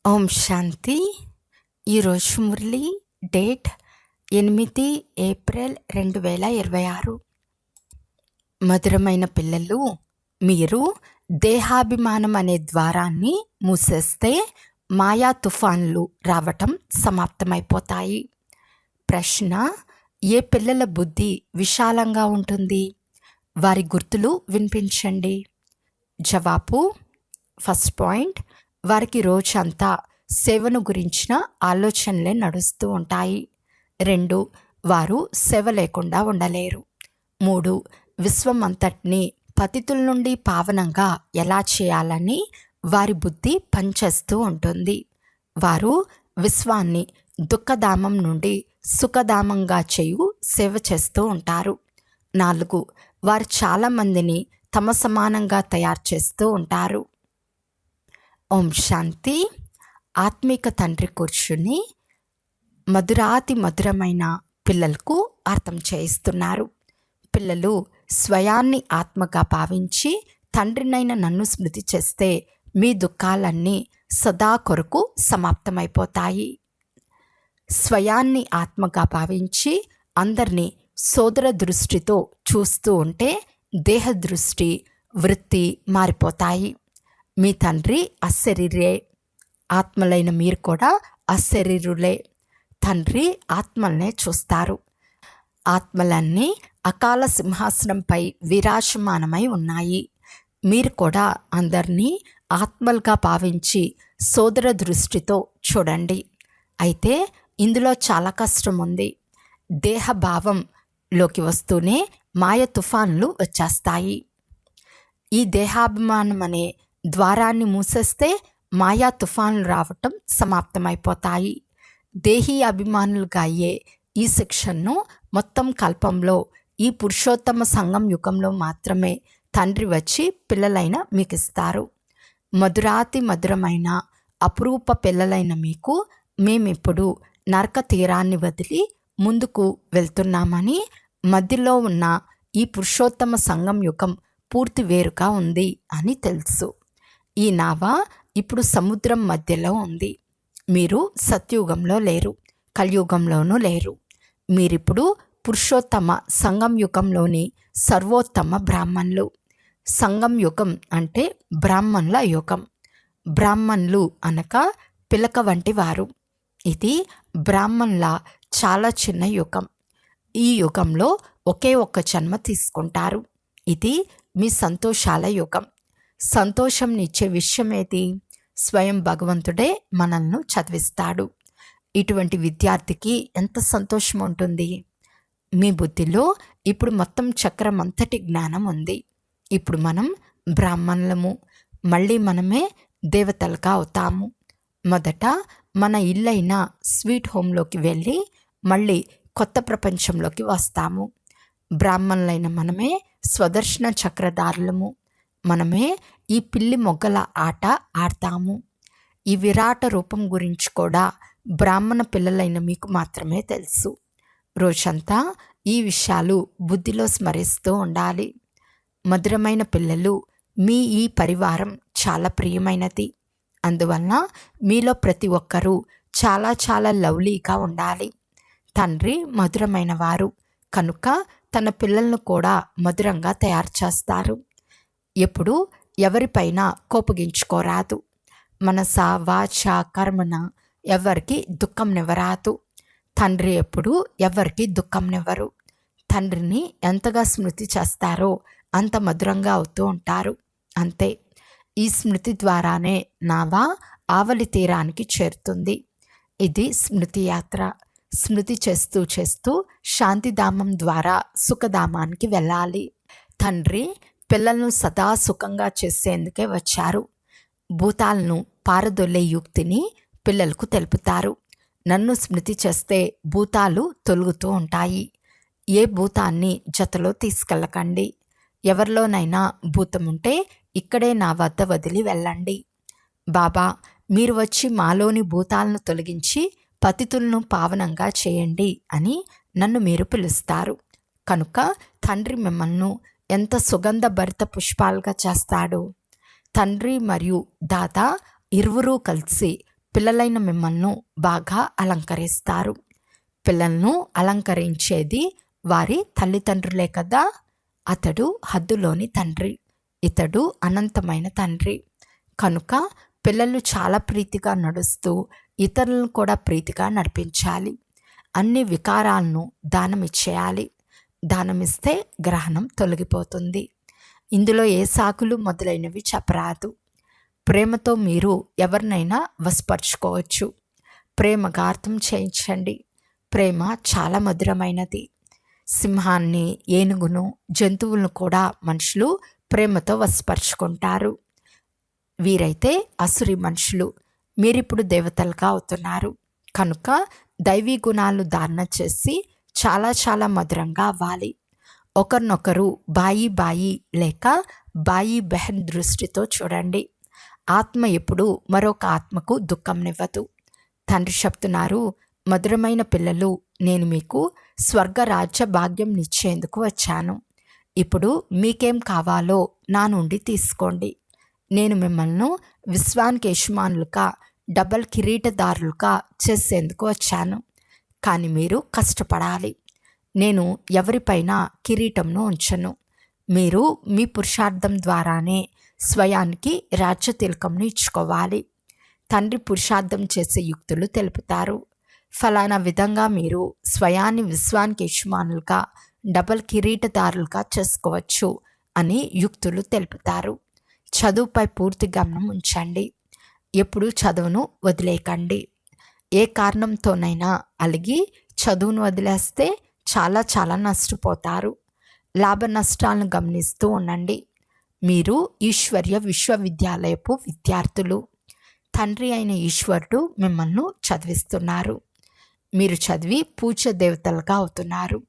ఓం శాంతి. ఈరోజు Murali date 8 April 2026. మధురమైన పిల్లలు, మీరు దేహాభిమానం అనే ద్వారాన్ని మూసేస్తే మాయా తుఫాన్లు రావటం సమాప్తమైపోతాయి. ప్రశ్న: ఏ పిల్లల బుద్ధి విశాలంగా ఉంటుంది? వారి గుర్తులు వినిపించండి. జవాబు: ఫస్ట్ పాయింట్, వారికి రోజంతా సేవను గురించిన ఆలోచనలే నడుస్తూ ఉంటాయి. 2, వారు సేవ లేకుండా ఉండలేరు. 3, విశ్వం అంతటినీ పతితుల నుండి పావనంగా ఎలా చేయాలని వారి బుద్ధి పనిచేస్తూ ఉంటుంది. వారు విశ్వాన్ని దుఃఖధామం నుండి సుఖధామంగా చేయు సేవ చేస్తూ ఉంటారు. 4, వారు చాలామందిని తమ సమానంగా తయారు చేస్తూ ఉంటారు. ఓం శాంతి. ఆత్మిక తండ్రి కూర్చుని మధురాతి మధురమైన పిల్లలకు అర్థం చేయిస్తున్నారు. పిల్లలు స్వయాన్ని ఆత్మగా భావించి తండ్రినైన నన్ను స్మృతి చేస్తే మీ దుఃఖాలన్నీ సదా కొరకు సమాప్తమైపోతాయి. స్వయాన్ని ఆత్మగా భావించి అందరినీ సోదర దృష్టితో చూస్తూ ఉంటే దేహ దృష్టి, వృత్తి మారిపోతాయి. మీ తండ్రి అశరీరే, ఆత్మలైన మీరు కూడా అశరీరులే. తండ్రి ఆత్మల్నే చూస్తారు. ఆత్మలన్నీ అకాల సింహాసనంపై విరాజమానమై ఉన్నాయి. మీరు కూడా అందరినీ ఆత్మలుగా భావించి సోదర దృష్టితో చూడండి. అయితే ఇందులో చాలా కష్టం ఉంది. దేహభావంలోకి వస్తూనే మాయ తుఫాన్లు వచ్చేస్తాయి. ఈ దేహాభిమానం అనే ద్వారాన్ని మూసేస్తే మాయా తుఫాన్లు రావటం సమాప్తమైపోతాయి. దేహీ అభిమానులుగా అయ్యే ఈ శిక్షణను మొత్తం కల్పంలో ఈ పురుషోత్తమ సంగం యుగంలో మాత్రమే తండ్రి వచ్చి పిల్లలైన మీకు ఇస్తారు. మధురాతి మధురమైన అపురూప పిల్లలైన మీకు మేమిప్పుడు నరక తీరాన్ని వదిలి ముందుకు వెళ్తున్నామని, మధ్యలో ఉన్న ఈ పురుషోత్తమ సంగం యుగం పూర్తి వేరుగా ఉంది అని తెలుసు. ఈ నావ ఇప్పుడు సముద్రం మధ్యలో ఉంది. మీరు సత్యుగంలో లేరు, కలియుగంలోనూ లేరు. మీరిప్పుడు పురుషోత్తమ సంగం యుగంలోని సర్వోత్తమ బ్రాహ్మణులు. సంగం యుగం అంటే బ్రాహ్మణుల యుగం. బ్రాహ్మణులు అనగా పిలక వంటి వారు. ఇది బ్రాహ్మణుల చాలా చిన్న యుగం. ఈ యుగంలో ఒకే ఒక్క జన్మ తీసుకుంటారు. ఇది మీ సంతోషాల యుగం. సంతోషంనిచ్చే విషయం ఏది? స్వయం భగవంతుడే మనల్ని చదివిస్తాడు. ఇటువంటి విద్యార్థికి ఎంత సంతోషం ఉంటుంది? మీ బుద్ధిలో ఇప్పుడు మొత్తం చక్రం అంతటి జ్ఞానం ఉంది. ఇప్పుడు మనం బ్రాహ్మణులము. మళ్ళీ మనమే దేవతలుగా అవుతాము. మొదట మన ఇల్లైన స్వీట్ హోమ్లోకి వెళ్ళి మళ్ళీ కొత్త ప్రపంచంలోకి వస్తాము. బ్రాహ్మణులైన మనమే స్వదర్శన చక్రధారులము. మనమే ఈ పిల్లి మొగ్గల ఆట ఆడతాము. ఈ విరాట రూపం గురించి కూడా బ్రాహ్మణ పిల్లలైన మీకు మాత్రమే తెలుసు. రోజంతా ఈ విషయాలు బుద్ధిలో స్మరిస్తూ ఉండాలి. మధురమైన పిల్లలు, మీ ఈ పరివారం చాలా ప్రియమైనది. అందువలన మీలో ప్రతి ఒక్కరూ చాలా చాలా లవ్లీగా ఉండాలి. తండ్రి మధురమైన వారు కనుక తన పిల్లలను కూడా మధురంగా తయారు చేస్తారు. ఎప్పుడు ఎవరిపైన కోపగించుకోరాదు. మనస, వాచ, కర్మన ఎవరికి దుఃఖంనివ్వరాదు. తండ్రి ఎప్పుడు ఎవరికి దుఃఖంనివ్వరు. తండ్రిని ఎంతగా స్మృతి చేస్తారో అంత మధురంగా అవుతూ ఉంటారు. అంతే. ఈ స్మృతి ద్వారానే నావా ఆవలి తీరానికి చేరుతుంది. ఇది స్మృతి యాత్ర. స్మృతి చేస్తూ చేస్తూ శాంతిధామం ద్వారా సుఖధామానికి వెళ్ళాలి. తండ్రి పిల్లలను సదా సుఖంగా చేసేందుకే వచ్చారు. భూతాలను పారదొల్లే యుక్తిని పిల్లలకు తెలుపుతారు. నన్ను స్మృతి చేస్తే భూతాలు తొలుగుతూ ఉంటాయి. ఏ భూతాన్ని జతలో తీసుకెళ్ళకండి. ఎవరిలోనైనా భూతం ఉంటే ఇక్కడే నా వద్ద వదిలి వెళ్ళండి. బాబా, మీరు వచ్చి మాలోని భూతాలను తొలగించి పతితులను పావనంగా చేయండి అని నన్ను మీరు పిలుస్తారు. కనుక తండ్రి మిమ్మల్ని ఎంత సుగంధ భరిత పుష్పాలుగా చేస్తాడు. తండ్రి మరియు దాత ఇరువురూ కలిసి పిల్లలైన మిమ్మల్ని బాగా అలంకరిస్తారు. పిల్లలను అలంకరించేది వారి తల్లిదండ్రులే కదా. అతడు హద్దులోని తండ్రి, ఇతడు అనంతమైన తండ్రి. కనుక పిల్లలు చాలా ప్రీతిగా నడుస్తూ ఇతరులను కూడా ప్రీతిగా నడిపించాలి. అన్ని వికారాలను దానమిచ్చేయాలి. దానమిస్తే గ్రహణం తొలగిపోతుంది. ఇందులో ఏ సాకులు మొదలైనవి చెప్పరాదు. ప్రేమతో మీరు ఎవరినైనా వశపరుచుకోవచ్చు. ప్రేమగా అర్థం చేయించండి. ప్రేమ చాలా మధురమైనది. సింహాన్ని, ఏనుగును, జంతువులను కూడా మనుషులు ప్రేమతో వశపరుచుకుంటారు. వీరైతే అసురి మనుషులు. మీరిప్పుడు దేవతలుగా అవుతున్నారు. కనుక దైవీ గుణాలు ధారణ చేసి చాలా చాలా మధురంగా అవ్వాలి. ఒకరినొకరు బాయి బాయి లేక బాయి బెహన్ దృష్టితో చూడండి. ఆత్మ ఎప్పుడు మరొక ఆత్మకు దుఃఖంనివ్వదు. తండ్రి చెప్తున్నారు, మధురమైన పిల్లలు, నేను మీకు స్వర్గ రాజ్య భాగ్యం నిచ్చేందుకు వచ్చాను. ఇప్పుడు మీకేం కావాలో నా నుండి తీసుకోండి. నేను మిమ్మల్ని విశ్వానికి యజమానులుగా, డబల్ కిరీటదారులుగా చేసేందుకు వచ్చాను. కానీ మీరు కష్టపడాలి. నేను ఎవరిపైన కిరీటంను ఉంచను. మీరు మీ పురుషార్థం ద్వారానే స్వయానికి రాజ్య తిలకంను ఇచ్చుకోవాలి. తండ్రి పురుషార్థం చేసే యుక్తులు తెలుపుతారు. ఫలానా విధంగా మీరు స్వయాన్ని విశ్వానికి యజమానులుగా, డబల్ కిరీటదారులుగా చేసుకోవచ్చు అని యుక్తులు తెలుపుతారు. చదువుపై పూర్తి గమనం ఉంచండి. ఎప్పుడు చదువును వదిలేయకండి. ఏ కారణంతోనైనా అలిగి చదువును వదిలేస్తే చాలా చాలా నష్టపోతారు. లాభ నష్టాలను గమనిస్తూ ఉండండి. మీరు ఈశ్వర్య విశ్వవిద్యాలయపు విద్యార్థులు. తండ్రి అయిన ఈశ్వరుడు మిమ్మల్ని చదివిస్తున్నారు. మీరు చదివి పూజ్య దేవతలుగా అవుతున్నారు.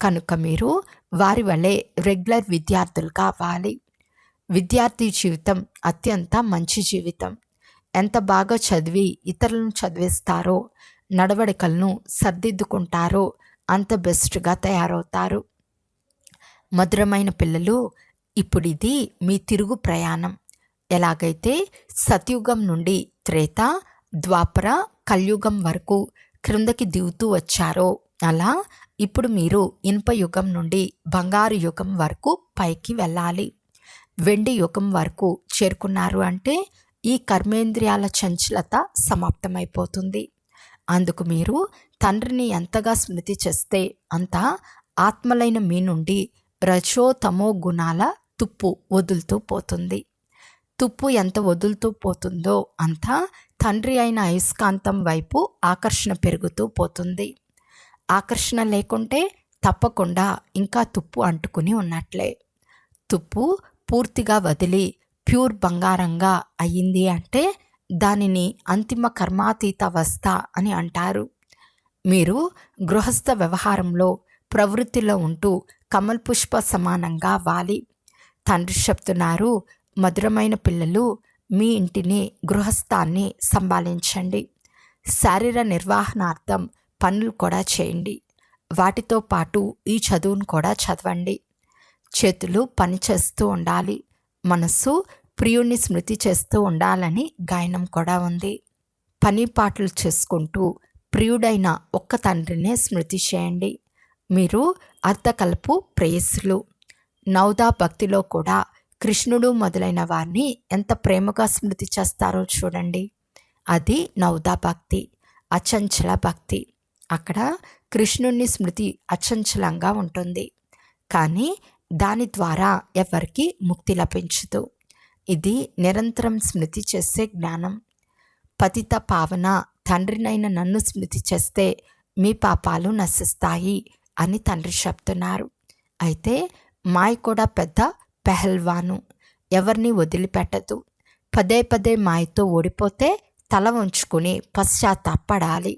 కనుక మీరు వారి వలె రెగ్యులర్ విద్యార్థులుగా అవ్వాలి. విద్యార్థి జీవితం అత్యంత మంచి జీవితం. ఎంత బాగా చదివి ఇతరులను చదివిస్తారో, నడవడికలను సర్దిద్దుకుంటారో అంత బెస్ట్గా తయారవుతారు. మధురమైన పిల్లలు, ఇప్పుడు ఇది మీ తిరుగు ప్రయాణం. ఎలాగైతే సత్యుగం నుండి త్రేత, ద్వాపర, కలియుగం వరకు క్రిందకి దిగుతూ వచ్చారో అలా ఇప్పుడు మీరు ఇనుప యుగం నుండి బంగారు యుగం వరకు పైకి వెళ్ళాలి. వెండి యుగం వరకు చేరుకున్నారు అంటే ఈ కర్మేంద్రియాల చంచలత సమాప్తమైపోతుంది. అందుకు మీరు తండ్రిని ఎంతగా స్మృతి చేస్తే అంత ఆత్మలైన మీ నుండి రజో తమో గుణాల తుప్పు వదులుతూ పోతుంది. తుప్పు ఎంత వదులుతూ పోతుందో అంత తండ్రి అయిన అయస్కాంతం వైపు ఆకర్షణ పెరుగుతూ పోతుంది. ఆకర్షణ లేకుంటే తప్పకుండా ఇంకా తుప్పు అంటుకుని ఉన్నట్లే. తుప్పు పూర్తిగా వదిలి ప్యూర్ బంగారంగా అయ్యింది అంటే దానిని అంతిమ కర్మాతీత అవస్థ అని అంటారు. మీరు గృహస్థ వ్యవహారంలో ప్రవృత్తిలో ఉంటూ కమల్ పుష్ప సమానంగా వాలి. తండ్రి చెప్తున్నారు, మధురమైన పిల్లలు, మీ ఇంటిని, గృహస్థాన్ని సంభాళించండి. శారీర నిర్వహణార్థం పనులు కూడా చేయండి. వాటితో పాటు ఈ చదువును కూడా చదవండి. చేతులు పని చేస్తూ ఉండాలి. మనస్సు ప్రియుణ్ణి స్మృతి చేస్తూ ఉండాలని గాయనం కూడా ఉంది. పని పాటలు చేసుకుంటూ ప్రియుడైన ఒక్క తండ్రినే స్మృతి చేయండి. మీరు అర్ధకల్పు ప్రేయస్సులు. నవదా భక్తిలో కూడా కృష్ణుడు మొదలైన వారిని ఎంత ప్రేమగా స్మృతి చేస్తారో చూడండి. అది నవదా భక్తి, అచంచల భక్తి. అక్కడ కృష్ణుణ్ణి స్మృతి అచంచలంగా ఉంటుంది, కానీ దాని ద్వారా ఎవరికి ముక్తి లభించదు. ఇది నిరంతరం స్మృతి చేసే జ్ఞానం. పతిత పావన తండ్రినైన నన్ను స్మృతి చేస్తే మీ పాపాలు నశిస్తాయి అని తండ్రి చెప్తున్నారు. అయితే మాయ కూడా పెద్ద పెహల్వాను, ఎవరిని వదిలిపెట్టదు. పదే పదే మాయతో ఓడిపోతే తల వంచుకుని పశ్చాత్తాపడాలి.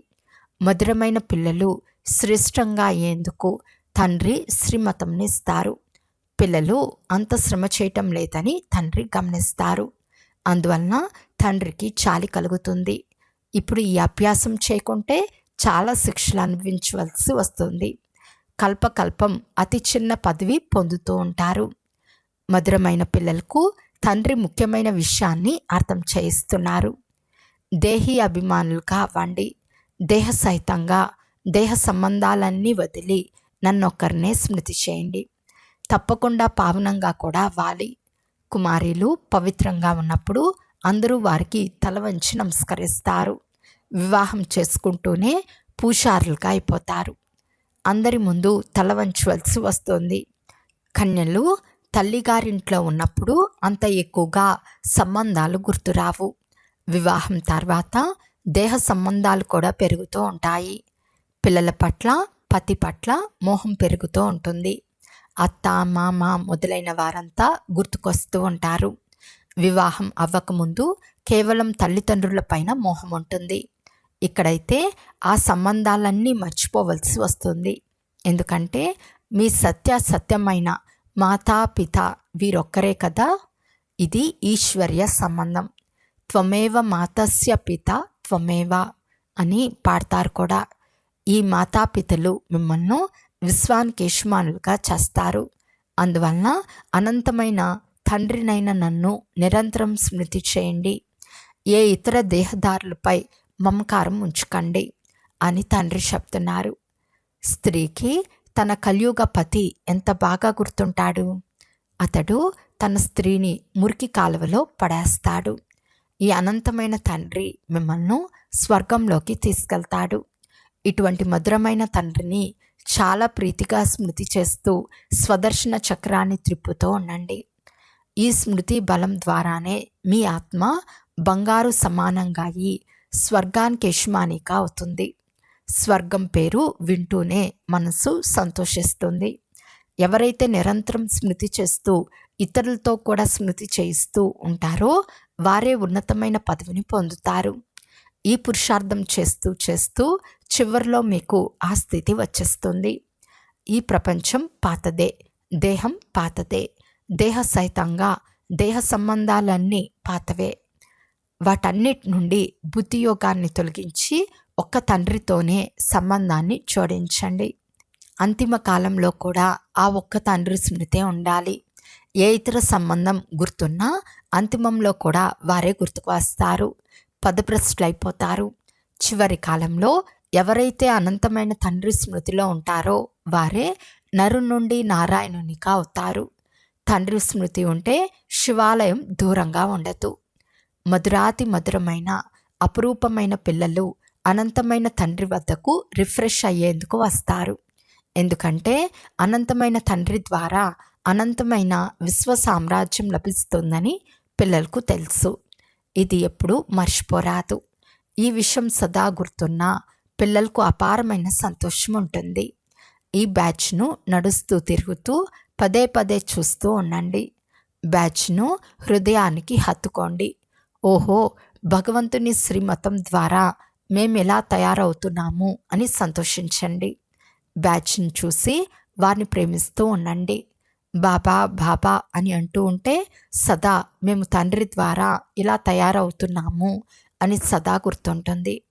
మధురమైన పిల్లలు శ్రేష్టంగా అయ్యేందుకు తండ్రి శ్రీమతంనిస్తారు. పిల్లలు అంత శ్రమ చేయటం లేదని తండ్రి గమనిస్తారు. అందువలన తండ్రికి చాలి కలుగుతుంది. ఇప్పుడు ఈ అభ్యాసం చేయకుంటే చాలా శిక్షలు అనుభవించవలసి వస్తుంది. కల్పకల్పం అతి చిన్న పదవి పొందుతూ ఉంటారు. మధురమైన పిల్లలకు తండ్రి ముఖ్యమైన విషయాన్ని అర్థం చేయిస్తున్నారు. దేహి అభిమానులుగా అవ్వండి. దేహ సహితంగా దేహ సంబంధాలన్నీ వదిలి నన్నొక్కరినే స్మృతి చేయండి. తప్పకుండా పావనంగా కూడా అవ్వాలి. కుమారీలు పవిత్రంగా ఉన్నప్పుడు అందరూ వారికి తల వంచి నమస్కరిస్తారు. వివాహం చేసుకుంటూనే పూజారులుగా అయిపోతారు. అందరి ముందు తల వంచవలసి వస్తుంది. కన్యలు తల్లిగారింట్లో ఉన్నప్పుడు అంత ఎక్కువగా సంబంధాలు గుర్తురావు. వివాహం తర్వాత దేహ సంబంధాలు కూడా పెరుగుతూ ఉంటాయి. పిల్లల పట్ల, పతి పట్ల మోహం పెరుగుతూ ఉంటుంది. అత్త, మామ మొదలైన వారంతా గుర్తుకొస్తూ ఉంటారు. వివాహం అవ్వకముందు కేవలం తల్లిదండ్రుల పైన మోహం ఉంటుంది. ఇక్కడైతే ఆ సంబంధాలన్నీ మర్చిపోవలసి వస్తుంది. ఎందుకంటే మీ సత్యమైన మాతా పిత వీరొక్కరే కదా. ఇది ఈశ్వర్య సంబంధం. త్వమేవ మాతస్య పిత త్వమేవ అని పాడతారు కూడా. ఈ మాతాపితలు మిమ్మల్ని విశ్వానికి యజమానులుగా చేస్తారు. అందువలన అనంతమైన తండ్రినైన నన్ను నిరంతరం స్మృతి చేయండి. ఏ ఇతర దేహదారులపై మమకారం ఉంచుకండి అని తండ్రి చెప్తున్నారు. స్త్రీకి తన కలియుగ పతి ఎంత బాగా గుర్తుంటాడు. అతడు తన స్త్రీని మురికి కాలువలో పడేస్తాడు. ఈ అనంతమైన తండ్రి మిమ్మల్ని స్వర్గంలోకి తీసుకెళ్తాడు. ఇటువంటి మధురమైన తండ్రిని చాలా ప్రీతిగా స్మృతి చేస్తూ స్వదర్శన చక్రాన్ని త్రిప్పుతూ ఉండండి. ఈ స్మృతి బలం ద్వారానే మీ ఆత్మ బంగారు సమానంగా అయి స్వర్గానికి యజమానిగా అవుతుంది. స్వర్గం పేరు వింటూనే మనసు సంతోషిస్తుంది. ఎవరైతే నిరంతరం స్మృతి చేస్తూ ఇతరులతో కూడా స్మృతి చేయిస్తూ ఉంటారో వారే ఉన్నతమైన పదవిని పొందుతారు. ఈ పురుషార్థం చేస్తూ చేస్తూ చివరిలో మీకు ఆ స్థితి వచ్చేస్తుంది. ఈ ప్రపంచం పాతదే, దేహం పాతదే, దేహ సహితంగా దేహ సంబంధాలన్నీ పాతవే. వాటన్నిటి నుండి బుద్ధియోగాన్ని తొలగించి ఒక్క తండ్రితోనే సంబంధాన్ని జోడించండి. అంతిమ కాలంలో కూడా ఆ ఒక్క తండ్రి స్మృతే ఉండాలి. ఏ ఇతర సంబంధం గుర్తున్నా అంతిమంలో కూడా వారే గుర్తుకు వస్తారు. పదభ్రష్టులైపోతారు. చివరి కాలంలో ఎవరైతే అనంతమైన తండ్రి స్మృతిలో ఉంటారో వారే నరు నుండి నారాయణునిగా అవుతారు. తండ్రి స్మృతి ఉంటే శివాలయం దూరంగా ఉండదు. మధురాతి మధురమైన అపురూపమైన పిల్లలు అనంతమైన తండ్రి వద్దకు రిఫ్రెష్ అయ్యేందుకు వస్తారు. ఎందుకంటే అనంతమైన తండ్రి ద్వారా అనంతమైన విశ్వ సామ్రాజ్యం లభిస్తుందని పిల్లలకు తెలుసు. ఇది ఎప్పుడూ మర్చిపోరాదు. ఈ విషయం సదా గుర్తున్న పిల్లలకు అపారమైన సంతోషం ఉంటుంది. ఈ బ్యాచ్ను నడుస్తూ తిరుగుతూ పదే పదే చూస్తూ ఉండండి. బ్యాచ్ను హృదయానికి హత్తుకోండి. ఓహో, భగవంతుని శ్రీమతం ద్వారా మేము ఎలా తయారవుతున్నాము అని సంతోషించండి. బ్యాచ్ని చూసి వారిని ప్రేమిస్తూ ఉండండి. బాబా బాబా అని అంటూ ఉంటే సదా మేము తండ్రి ద్వారా ఇలా తయారవుతున్నాము అని సదా గుర్తుంటుంది.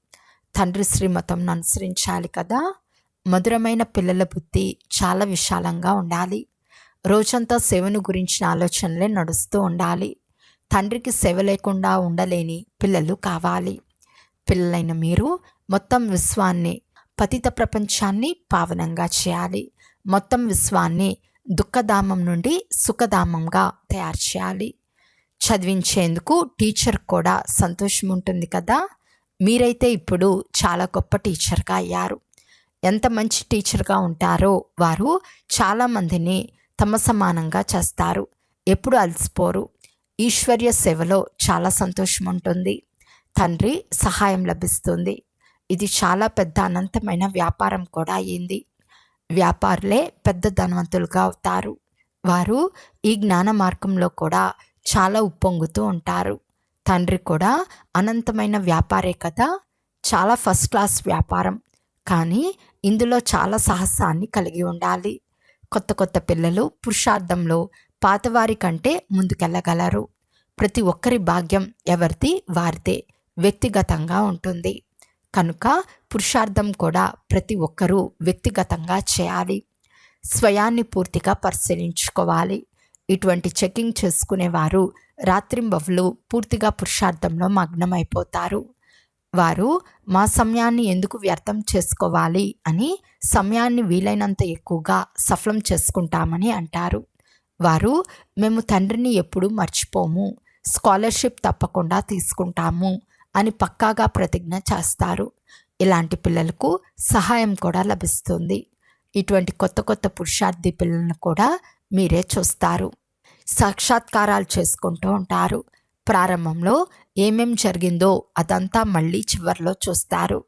తండ్రి శ్రీమతంను అనుసరించాలి కదా. మధురమైన పిల్లల బుద్ధి చాలా విశాలంగా ఉండాలి. రోజంతా సేవను గురించిన ఆలోచనలే నడుస్తూ ఉండాలి. తండ్రికి సేవ లేకుండా ఉండలేని పిల్లలు కావాలి. పిల్లలైన మీరు మొత్తం విశ్వాన్ని, పతిత ప్రపంచాన్ని పావనంగా చేయాలి. మొత్తం విశ్వాన్ని దుఃఖధామం నుండి సుఖధామంగా తయారు చేయాలి. చదివించేందుకు టీచర్ కూడా సంతోషం ఉంటుంది కదా. మీరైతే ఇప్పుడు చాలా గొప్ప టీచర్గా అయ్యారు. ఎంత మంచి టీచర్గా ఉంటారో వారు చాలామందిని తమ సమానంగా చేస్తారు. ఎప్పుడు అలసిపోరు. ఈశ్వర్య సేవలో చాలా సంతోషం ఉంటుంది. తండ్రి సహాయం లభిస్తుంది. ఇది చాలా పెద్ద అనంతమైన వ్యాపారం కూడా అయ్యింది. వ్యాపారులే పెద్ద ధనవంతులుగా అవుతారు. వారు ఈ జ్ఞాన మార్గంలో కూడా చాలా ఉప్పొంగుతూ ఉంటారు. తండ్రి కూడా అనంతమైన వ్యాపారే కదా. చాలా ఫస్ట్ క్లాస్ వ్యాపారం. కానీ ఇందులో చాలా సాహసాన్ని కలిగి ఉండాలి. కొత్త కొత్త పిల్లలు పురుషార్థంలో పాతవారి కంటే ముందుకెళ్ళగలరు. ప్రతి ఒక్కరి భాగ్యం ఎవరిది వారిదే, వ్యక్తిగతంగా ఉంటుంది. కనుక పురుషార్థం కూడా ప్రతి ఒక్కరూ వ్యక్తిగతంగా చేయాలి. స్వయాన్ని పూర్తిగా పరిశీలించుకోవాలి. ఇటువంటి చెకింగ్ చేసుకునేవారు రాత్రింబవళ్ళు పూర్తిగా పురుషార్థంలో మగ్నమైపోతారు. వారు మా సమయాన్ని ఎందుకు వ్యర్థం చేసుకోవాలి అని సమయాన్ని వీలైనంత ఎక్కువగా సఫలం చేసుకుంటామని అంటారు. వారు మేము తండ్రిని ఎప్పుడూ మర్చిపోము, స్కాలర్షిప్ తప్పకుండా తీసుకుంటాము అని పక్కాగా ప్రతిజ్ఞ చేస్తారు. ఇలాంటి పిల్లలకు సహాయం కూడా లభిస్తుంది. ఇటువంటి కొత్త కొత్త పురుషార్థి పిల్లలను కూడా మీరే చూస్తారు. సాక్షాత్కారాలు చేసుకుంటూ ఉంటారు. ప్రారంభంలో ఏమేం జరిగిందో అదంతా మళ్ళీ చివరిలో చూస్తారు.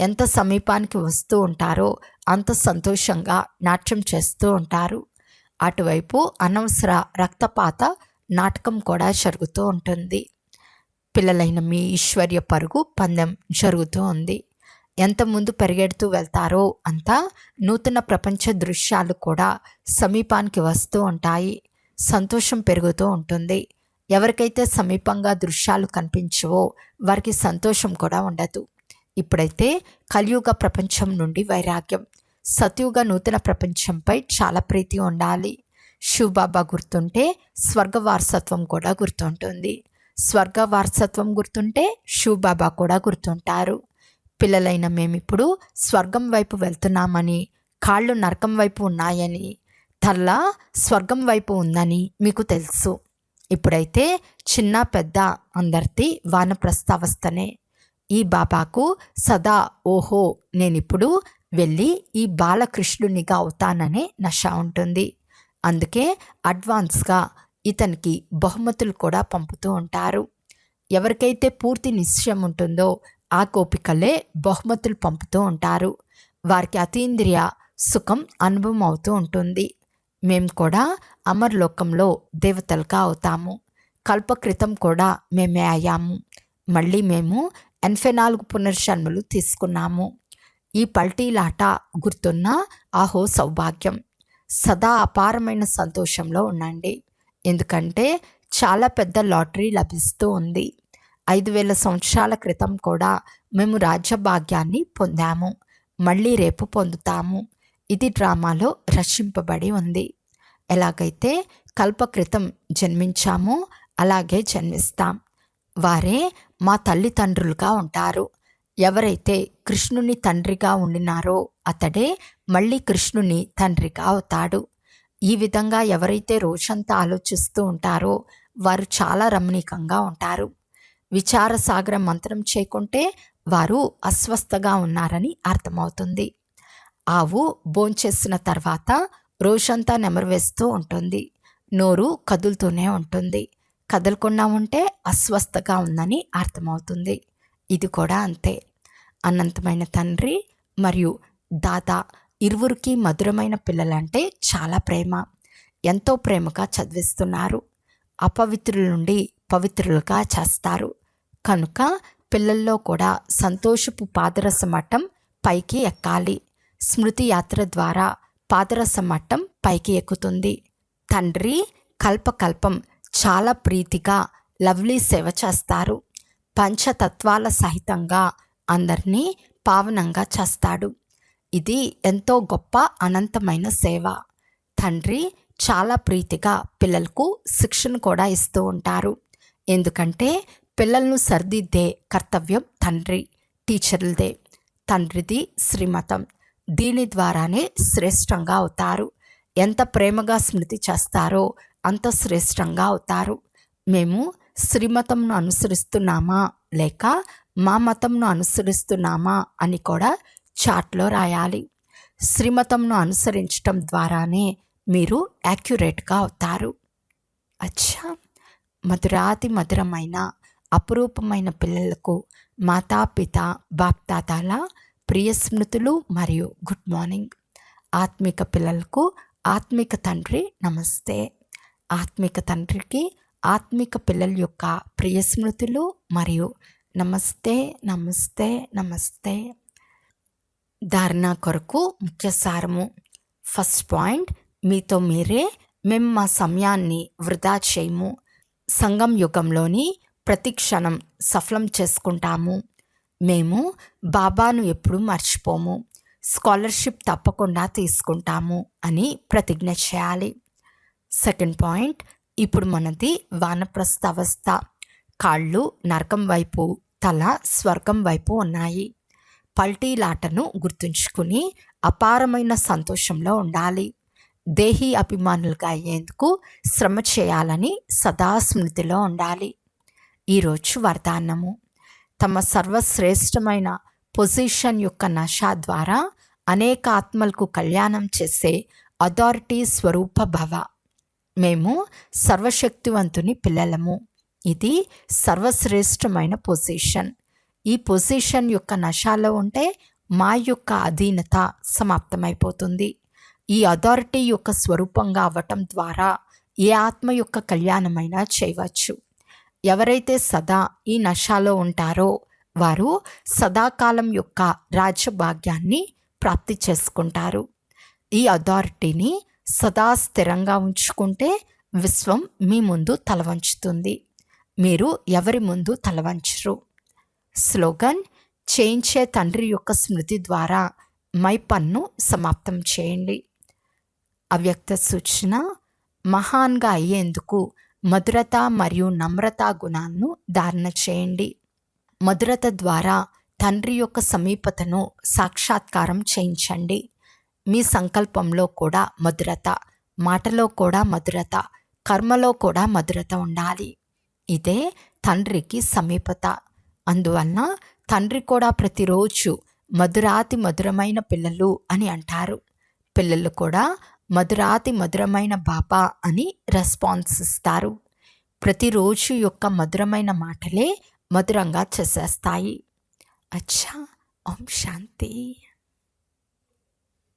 ఎంత సమీపానికి వస్తూ ఉంటారో అంత సంతోషంగా నాట్యం చేస్తూ ఉంటారు. అటువైపు అనవసర రక్తపాత నాటకం కూడా జరుగుతూ ఉంటుంది. పిల్లలైన మీ ఈశ్వర్య పరుగు పందెం జరుగుతూ ఉంది. ఎంత ముందు పరిగెడుతూ వెళ్తారో అంత నూతన ప్రపంచ దృశ్యాలు కూడా సమీపానికి వస్తూ ఉంటాయి. సంతోషం పెరుగుతూ ఉంటుంది. ఎవరికైతే సమీపంగా దృశ్యాలు కనిపించవో వారికి సంతోషం కూడా ఉండదు. ఇప్పుడైతే కలియుగ ప్రపంచం నుండి వైరాగ్యం, సత్యుగ నూతన ప్రపంచంపై చాలా ప్రీతి ఉండాలి. శివబాబా గుర్తుంటే స్వర్గ వారసత్వం కూడా గుర్తుంటుంది. స్వర్గ వారసత్వం గుర్తుంటే శివబాబా కూడా గుర్తుంటారు. పిల్లలైన మేమిప్పుడు స్వర్గం వైపు వెళ్తున్నామని, కాళ్ళు నరకం వైపు ఉన్నాయని, తల్ల స్వర్గం వైపు ఉందని మీకు తెలుసు. ఇప్పుడైతే చిన్న పెద్ద అందరిది వానప్రస్థావస్థనే. ఈ బాబాకు సదా ఓహో నేనిప్పుడు వెళ్ళి ఈ బాలకృష్ణునిగా అవుతాననే నష ఉంటుంది. అందుకే అడ్వాన్స్గా ఇతనికి బహుమతులు కూడా పంపుతూ ఉంటారు. ఎవరికైతే పూర్తి నిశ్చయం ఉంటుందో ఆ కోపికలే బహుమతులు పంపుతూ ఉంటారు. వారికి అతీంద్రియ సుఖం అనుభవం అవుతూ ఉంటుంది. మేము కూడా అమర్లోకంలో దేవతలుగా అవుతాము. కల్పకృతం కూడా మేమే అయ్యాము. మళ్ళీ మేము 84 పునర్జన్మలు తీసుకున్నాము. ఈ పల్టీలాట గుర్తున్న ఆహో సౌభాగ్యం. సదా అపారమైన సంతోషంలో ఉండండి. ఎందుకంటే చాలా పెద్ద లాటరీ లభిస్తూ ఉంది. 5000 సంవత్సరాల క్రితం కూడా మేము రాజ్యభాగ్యాన్ని పొందాము. మళ్ళీ రేపు పొందుతాము. ఇది డ్రామాలో రచింపబడి ఉంది. ఎలాగైతే కల్పకృతం జన్మించామో అలాగే జన్మిస్తాం. వారే మా తల్లిదండ్రులుగా ఉంటారు. ఎవరైతే కృష్ణుని తండ్రిగా ఉండినారో అతడే మళ్ళీ కృష్ణుని తండ్రిగా అవుతాడు. ఈ విధంగా ఎవరైతే రోజంతా ఆలోచిస్తూ ఉంటారో వారు చాలా రమణీకంగా ఉంటారు. విచారసాగర మంత్రం చేయకుంటే వారు అస్వస్థగా ఉన్నారని అర్థమవుతుంది. ఆవు భోంచేసిన తర్వాత రోజంతా నెమరు వేస్తూ ఉంటుంది. నోరు కదులుతూనే ఉంటుంది. కదలకుండా ఉంటే అస్వస్థగా ఉందని అర్థమవుతుంది. ఇది కూడా అంతే. అనంతమైన తండ్రి మరియు దాదా ఇరువురికి మధురమైన పిల్లలంటే చాలా ప్రేమ. ఎంతో ప్రేమగా చదివిస్తున్నారు. అపవిత్రుల నుండి పవిత్రులుగా చేస్తారు. కనుక పిల్లల్లో కూడా సంతోషపు పాదరస మట్టం పైకి ఎక్కాలి. స్మృతి యాత్ర ద్వారా పాదరస మట్టం పైకి ఎక్కుతుంది. తండ్రి కల్పకల్పం చాలా ప్రీతిగా లవ్లీ సేవ చేస్తారు. పంచతత్వాల సహితంగా అందరినీ పావనంగా చేస్తాడు. ఇది ఎంతో గొప్ప అనంతమైన సేవ. తండ్రి చాలా ప్రీతిగా పిల్లలకు శిక్షణ కూడా ఇస్తూ ఉంటారు. ఎందుకంటే పిల్లలను సరిదిద్దే కర్తవ్యం తండ్రి టీచర్లదే. తండ్రిది శ్రీమతం. దీని ద్వారానే శ్రేష్టంగా అవుతారు. ఎంత ప్రేమగా స్మృతి చేస్తారో అంత శ్రేష్టంగా అవుతారు. మేము శ్రీమతంను అనుసరిస్తున్నామా లేక మా మతంను అనుసరిస్తున్నామా అని కూడా చాట్లో రాయాలి. శ్రీమతంను అనుసరించటం ద్వారానే మీరు యాక్యురేట్గా అవుతారు. అచ్చా, మధురాతి మధురమైన అపురూపమైన పిల్లలకు మాతాపిత బాప్దాదాల ప్రియ స్మృతులు మరియు గుడ్ మార్నింగ్. ఆత్మిక పిల్లలకు ఆత్మిక తండ్రి నమస్తే. ఆత్మిక తండ్రికి ఆత్మిక పిల్లల యొక్క ప్రియ స్మృతులు మరియు నమస్తే నమస్తే నమస్తే. ధారణ కొరకు ముఖ్య సారము. ఫస్ట్ పాయింట్, మీతో మీరే మేము మా సమయాన్ని వృధా చేయము. సంగం యుగంలోని ప్రతి క్షణం సఫలం చేసుకుంటాము. మేము బాబాను ఎప్పుడూ మర్చిపోము. స్కాలర్షిప్ తప్పకుండా తీసుకుంటాము అని ప్రతిజ్ఞ చేయాలి. సెకండ్ పాయింట్, ఇప్పుడు మనది వానప్రస్థ అవస్థ. కాళ్ళు నరకం వైపు, తల స్వర్గం వైపు ఉన్నాయి. పల్టీలాటను గుర్తుంచుకుని అపారమైన సంతోషంలో ఉండాలి. దేహీ అభిమానులుగా అయ్యేందుకు శ్రమ చేయాలని సదా స్మృతిలో ఉండాలి. ఈరోజు వరదానము: తమ సర్వశ్రేష్టమైన పొజిషన్ యొక్క నశ ద్వారా అనేక ఆత్మలకు కళ్యాణం చేసే అథారిటీ స్వరూప భవ. మేము సర్వశక్తివంతుని పిల్లలము. ఇది సర్వశ్రేష్టమైన పొజిషన్. ఈ పొజిషన్ యొక్క నశాలో ఉంటే మా యొక్క అధీనత సమాప్తమైపోతుంది. ఈ అథారిటీ యొక్క స్వరూపంగా అవ్వటం ద్వారా ఏ ఆత్మ యొక్క కళ్యాణమైనా చేయవచ్చు. ఎవరైతే సదా ఈ నశాలో ఉంటారో వారు సదాకాలం యొక్క రాజ్యభాగ్యాన్ని ప్రాప్తి చేసుకుంటారు. ఈ అథారిటీని సదా స్థిరంగా ఉంచుకుంటే విశ్వం మీ ముందు తలవంచుతుంది. మీరు ఎవరి ముందు తలవంచరు. స్లోగన్: చేయించే తండ్రి యొక్క స్మృతి ద్వారా మైపన్ను సమాప్తం చేయండి. అవ్యక్త సూచన: మహాన్గా అయ్యేందుకు మధురత మరియు నమ్రతా గుణాలను ధారణ చేయండి. మధురత ద్వారా తండ్రి యొక్క సమీపతను సాక్షాత్కారం చేయించండి. మీ సంకల్పంలో కూడా మధురత, మాటలో కూడా మధురత, కర్మలో కూడా మధురత ఉండాలి. ఇదే తండ్రికి సమీపత. అందువలన తండ్రి కూడా ప్రతిరోజు మధురాతి మధురమైన పిల్లలు అని అంటారు. పిల్లలు కూడా మధురాతి మధురమైన బాబా అని రెస్పాన్స్ ఇస్తారు. ప్రతిరోజు యొక్క మధురమైన మాటలే మధురంగా చేసేస్తాయి. అచ్చా, ఓం శాంతి.